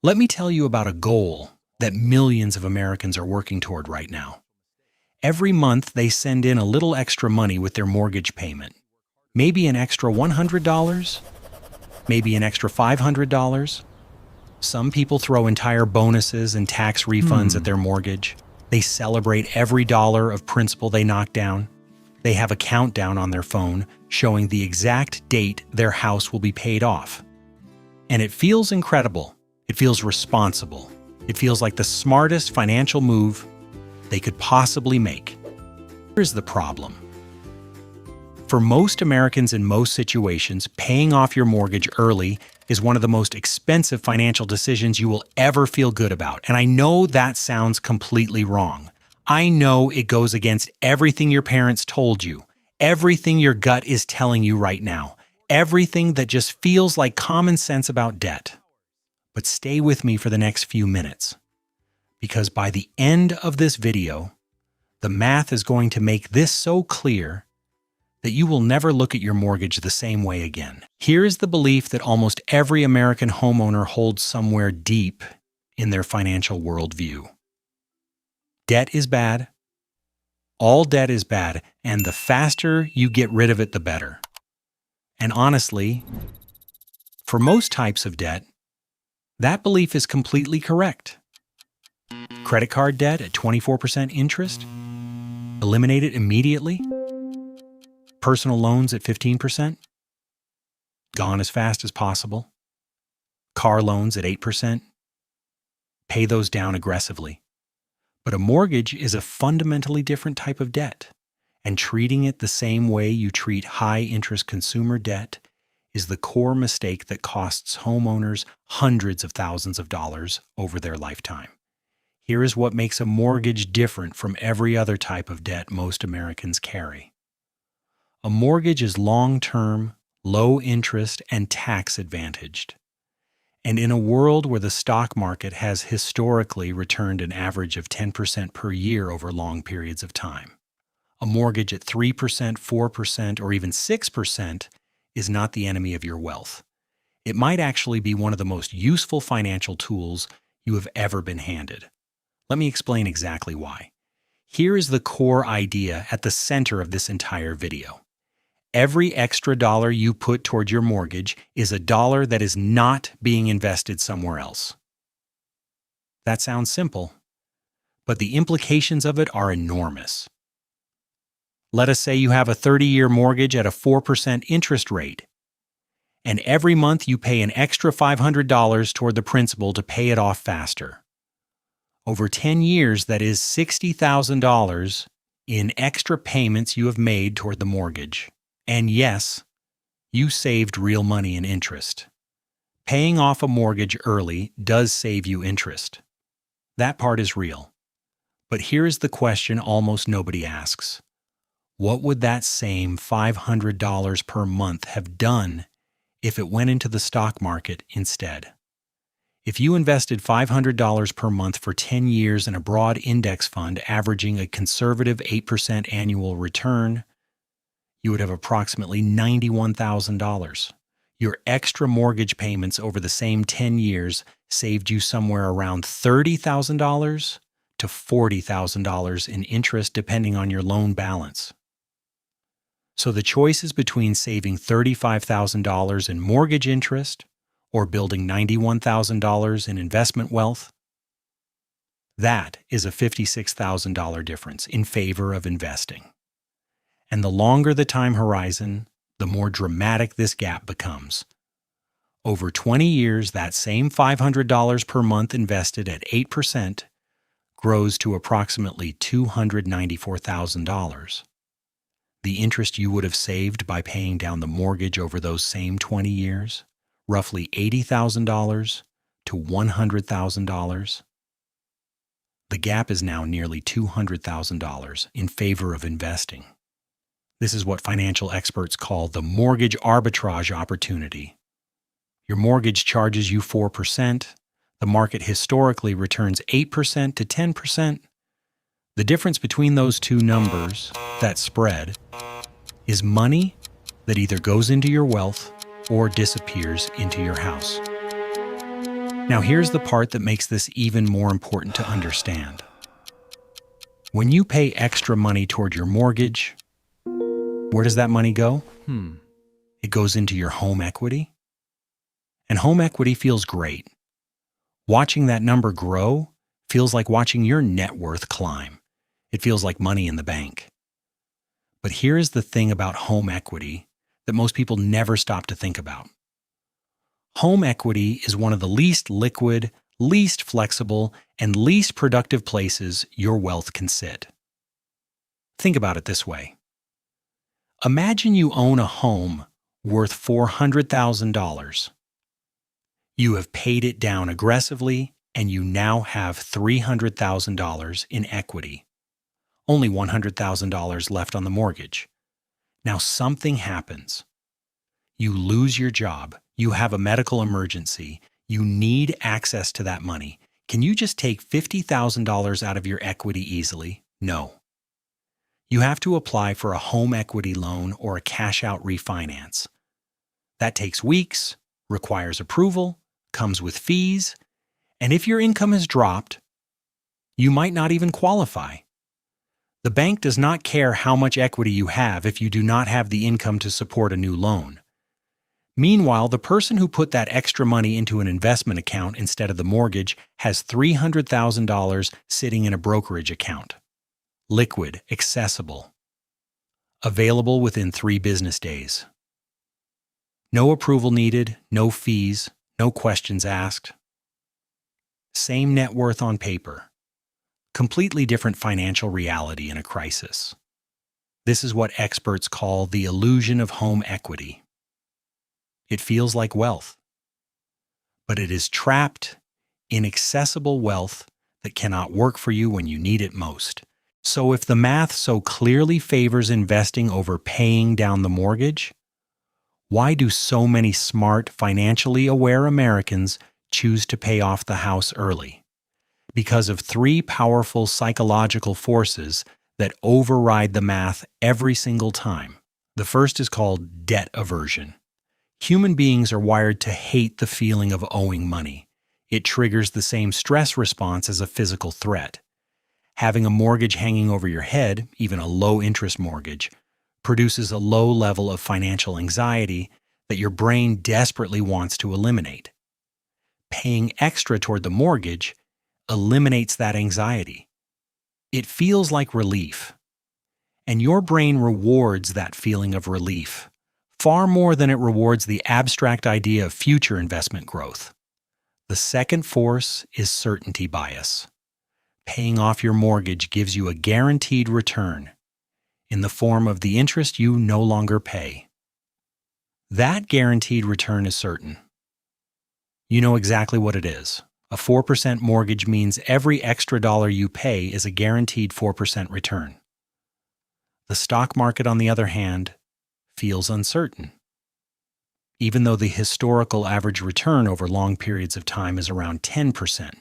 Let me tell you about a goal that millions of Americans are working toward right now. Every month, they send in a little extra money with their mortgage payment. Maybe an extra $100, maybe an extra $500. Some people throw entire bonuses and tax refunds at their mortgage. They celebrate every dollar of principal they knock down. They have a countdown on their phone showing the exact date their house will be paid off. And it feels incredible. It feels responsible. It feels like the smartest financial move they could possibly make. Here's the problem. For most Americans in most situations, paying off your mortgage early is one of the most expensive financial decisions you will ever feel good about. And I know that sounds completely wrong. I know it goes against everything your parents told you, everything your gut is telling you right now, everything that just feels like common sense about debt. But stay with me for the next few minutes, because by the end of this video, the math is going to make this so clear that you will never look at your mortgage the same way again. Here is the belief that almost every American homeowner holds somewhere deep in their financial worldview. Debt is bad. All debt is bad, and the faster you get rid of it, the better. And honestly, for most types of debt, that belief is completely correct. Credit card debt at 24% interest? Eliminate it immediately? Personal loans at 15%? Gone as fast as possible? Car loans at 8%? Pay those down aggressively. But a mortgage is a fundamentally different type of debt, and treating it the same way you treat high-interest consumer debt is the core mistake that costs homeowners hundreds of thousands of dollars over their lifetime. Here is what makes a mortgage different from every other type of debt most Americans carry. A mortgage is long-term, low-interest, and tax-advantaged. And in a world where the stock market has historically returned an average of 10% per year over long periods of time, a mortgage at 3%, 4%, or even 6% is not the enemy of your wealth. It might actually be one of the most useful financial tools you have ever been handed. Let me explain exactly why. Here is the core idea at the center of this entire video. Every extra dollar you put toward your mortgage is a dollar that is not being invested somewhere else. That sounds simple, but the implications of it are enormous. Let us say you have a 30-year mortgage at a 4% interest rate, and every month you pay an extra $500 toward the principal to pay it off faster. Over 10 years, that is $60,000 in extra payments you have made toward the mortgage. And yes, you saved real money in interest. Paying off a mortgage early does save you interest. That part is real. But here is the question almost nobody asks. What would that same $500 per month have done if it went into the stock market instead? If you invested $500 per month for 10 years in a broad index fund averaging a conservative 8% annual return, you would have approximately $91,000. Your extra mortgage payments over the same 10 years saved you somewhere around $30,000 to $40,000 in interest depending on your loan balance. So the choice is between saving $35,000 in mortgage interest or building $91,000 in investment wealth. That is a $56,000 difference in favor of investing. And the longer the time horizon, the more dramatic this gap becomes. Over 20 years, that same $500 per month invested at 8% grows to approximately $294,000. The interest you would have saved by paying down the mortgage over those same 20 years, roughly $80,000 to $100,000. The gap is now nearly $200,000 in favor of investing. This is what financial experts call the mortgage arbitrage opportunity. Your mortgage charges you 4%. The market historically returns 8% to 10%. The difference between those two numbers, that spread, is money that either goes into your wealth or disappears into your house. Now here's the part that makes this even more important to understand. When you pay extra money toward your mortgage, where does that money go? It goes into your home equity. And home equity feels great. Watching that number grow feels like watching your net worth climb. It feels like money in the bank. But here is the thing about home equity that most people never stop to think about. Home equity is one of the least liquid, least flexible, and least productive places your wealth can sit. Think about it this way. Imagine you own a home worth $400,000. You have paid it down aggressively, and you now have $300,000 in equity. Only $100,000 left on the mortgage. Now something happens. You lose your job. You have a medical emergency. You need access to that money. Can you just take $50,000 out of your equity easily? No. You have to apply for a home equity loan or a cash-out refinance. That takes weeks, requires approval, comes with fees, and if your income has dropped, you might not even qualify. The bank does not care how much equity you have if you do not have the income to support a new loan. Meanwhile, the person who put that extra money into an investment account instead of the mortgage has $300,000 sitting in a brokerage account. Liquid, accessible, available within 3 business days. No approval needed, no fees, no questions asked. Same net worth on paper. Completely different financial reality in a crisis. This is what experts call the illusion of home equity. It feels like wealth, but it is trapped, inaccessible wealth that cannot work for you when you need it most. So if the math so clearly favors investing over paying down the mortgage, why do so many smart, financially aware Americans choose to pay off the house early? Because of 3 powerful psychological forces that override the math every single time. The first is called debt aversion. Human beings are wired to hate the feeling of owing money. It triggers the same stress response as a physical threat. Having a mortgage hanging over your head, even a low-interest mortgage, produces a low level of financial anxiety that your brain desperately wants to eliminate. Paying extra toward the mortgage eliminates that anxiety. It feels like relief. And your brain rewards that feeling of relief far more than it rewards the abstract idea of future investment growth. The second force is certainty bias. Paying off your mortgage gives you a guaranteed return in the form of the interest you no longer pay. That guaranteed return is certain. You know exactly what it is. A 4% mortgage means every extra dollar you pay is a guaranteed 4% return. The stock market, on the other hand, feels uncertain. Even though the historical average return over long periods of time is around 10%,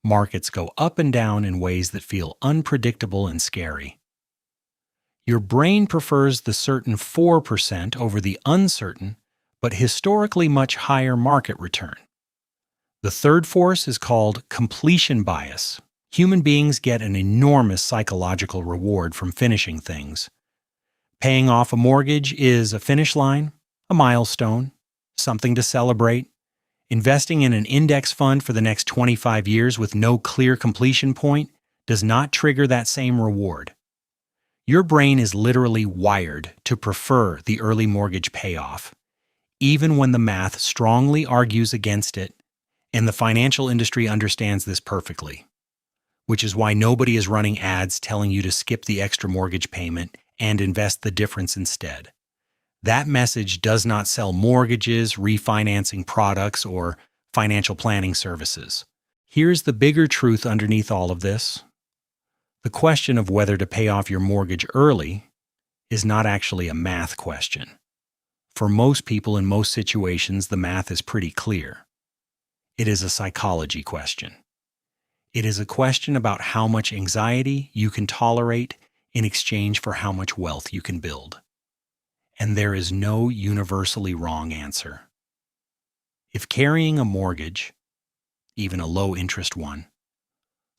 markets go up and down in ways that feel unpredictable and scary. Your brain prefers the certain 4% over the uncertain, but historically much higher market return. The third force is called completion bias. Human beings get an enormous psychological reward from finishing things. Paying off a mortgage is a finish line, a milestone, something to celebrate. Investing in an index fund for the next 25 years with no clear completion point does not trigger that same reward. Your brain is literally wired to prefer the early mortgage payoff, even when the math strongly argues against it, and the financial industry understands this perfectly, which is why nobody is running ads telling you to skip the extra mortgage payment and invest the difference instead. That message does not sell mortgages, refinancing products, or financial planning services. Here's the bigger truth underneath all of this. The question of whether to pay off your mortgage early is not actually a math question. For most people in most situations, the math is pretty clear. It is a psychology question. It is a question about how much anxiety you can tolerate in exchange for how much wealth you can build. And there is no universally wrong answer. If carrying a mortgage even a low-interest one,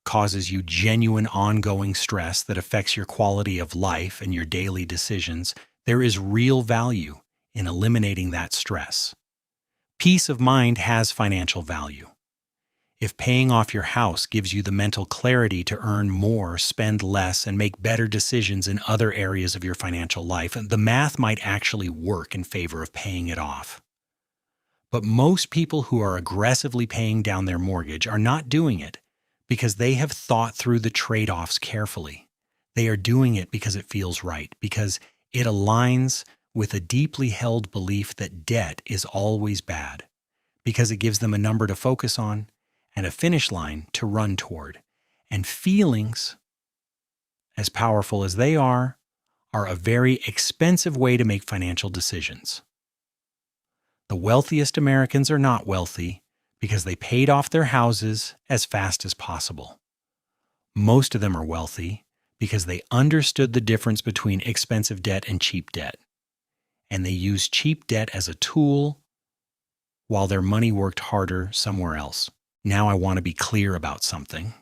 causes you genuine ongoing stress that affects your quality of life and your daily decisions, there is real value in eliminating that stress. Peace of mind has financial value. If paying off your house gives you the mental clarity to earn more, spend less, and make better decisions in other areas of your financial life, the math might actually work in favor of paying it off. But most people who are aggressively paying down their mortgage are not doing it because they have thought through the trade-offs carefully. They are doing it because it feels right, because it aligns with a deeply held belief that debt is always bad, because it gives them a number to focus on and a finish line to run toward. And feelings, as powerful as they are a very expensive way to make financial decisions. The wealthiest Americans are not wealthy because they paid off their houses as fast as possible. Most of them are wealthy because they understood the difference between expensive debt and cheap debt. And they used cheap debt as a tool while their money worked harder somewhere else. Now I want to be clear about something.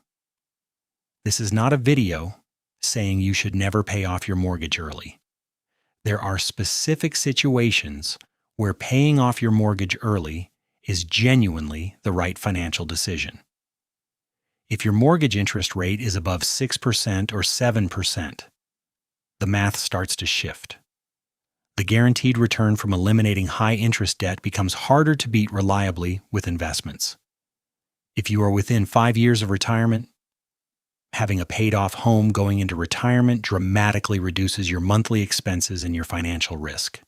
This is not a video saying you should never pay off your mortgage early. There are specific situations where paying off your mortgage early is genuinely the right financial decision. If your mortgage interest rate is above 6% or 7%, the math starts to shift. The guaranteed return from eliminating high-interest debt becomes harder to beat reliably with investments. If you are within 5 years of retirement, having a paid-off home going into retirement dramatically reduces your monthly expenses and your financial risk.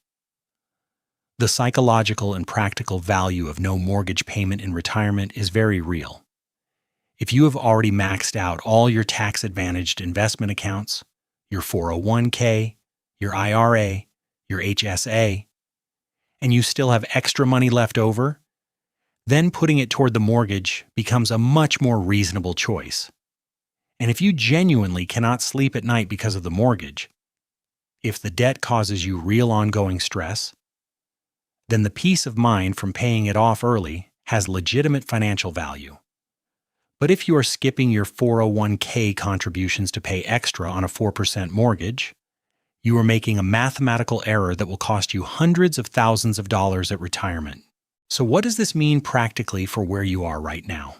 The psychological and practical value of no mortgage payment in retirement is very real. If you have already maxed out all your tax-advantaged investment accounts, your 401k, your IRA, your HSA, and you still have extra money left over, then putting it toward the mortgage becomes a much more reasonable choice. And if you genuinely cannot sleep at night because of the mortgage, if the debt causes you real ongoing stress, then the peace of mind from paying it off early has legitimate financial value. But if you are skipping your 401k contributions to pay extra on a 4% mortgage, you are making a mathematical error that will cost you hundreds of thousands of dollars at retirement. So what does this mean practically for where you are right now?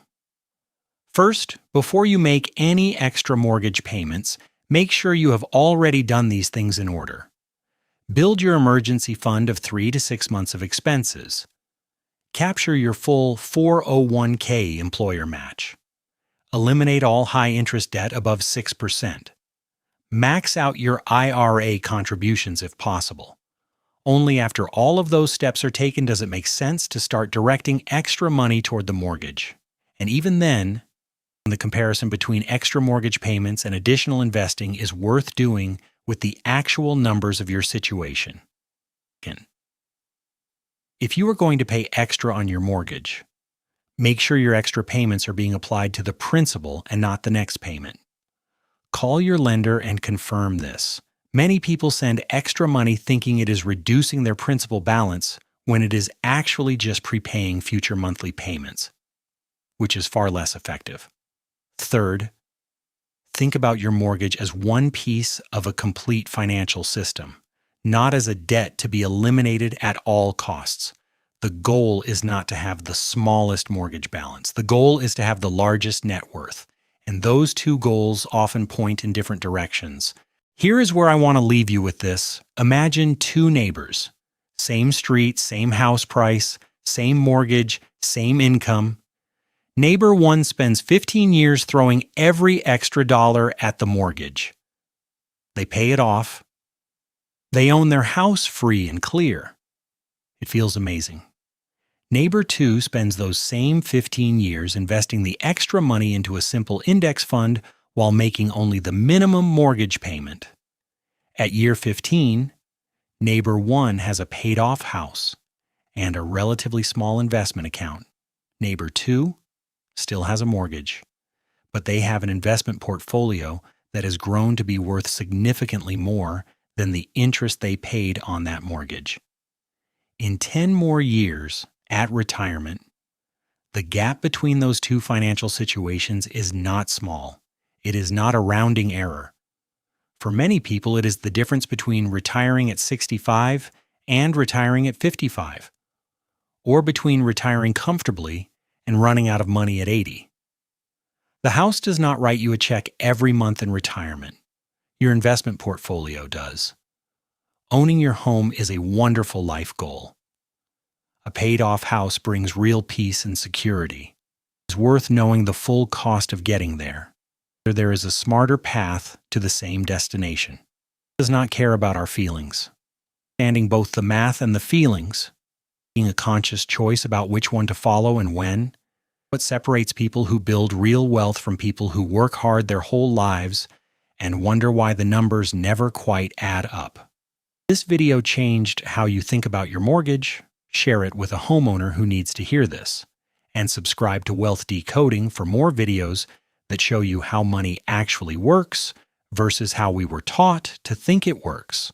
First, before you make any extra mortgage payments, make sure you have already done these things in order. Build your emergency fund of 3 to 6 months of expenses. Capture your full 401k employer match. Eliminate all high-interest debt above 6%. Max out your IRA contributions if possible. Only after all of those steps are taken does it make sense to start directing extra money toward the mortgage. And even then, the comparison between extra mortgage payments and additional investing is worth doing with the actual numbers of your situation. If you are going to pay extra on your mortgage, make sure your extra payments are being applied to the principal and not the next payment. Call your lender and confirm this. Many people send extra money thinking it is reducing their principal balance when it is actually just prepaying future monthly payments, which is far less effective. Third, think about your mortgage as one piece of a complete financial system, not as a debt to be eliminated at all costs. The goal is not to have the smallest mortgage balance. The goal is to have the largest net worth. And those two goals often point in different directions. Here is where I want to leave you with this. Imagine two neighbors. Same street, same house price, same mortgage, same income. Neighbor 1 spends 15 years throwing every extra dollar at the mortgage. They pay it off. They own their house free and clear. It feels amazing. Neighbor 2 spends those same 15 years investing the extra money into a simple index fund while making only the minimum mortgage payment. At year 15, Neighbor 1 has a paid-off house and a relatively small investment account. Neighbor 2 still has a mortgage, but they have an investment portfolio that has grown to be worth significantly more than the interest they paid on that mortgage. In 10 more years, at retirement, The gap between those two financial situations is not small. It is not a rounding error. For many people, it is the difference between retiring at 65 and retiring at 55, or between retiring comfortably and running out of money at 80. The house does not write you a check every month in retirement. Your investment portfolio does. Owning your home is a wonderful life goal. A paid-off house brings real peace and security. It's worth knowing the full cost of getting there. There is a smarter path to the same destination. It does not care about our feelings. Understanding both the math and the feelings, making a conscious choice about which one to follow and when, what separates people who build real wealth from people who work hard their whole lives and wonder why the numbers never quite add up. This video changed how you think about your mortgage. Share it with a homeowner who needs to hear this. And subscribe to Wealth Decoding for more videos that show you how money actually works versus how we were taught to think it works.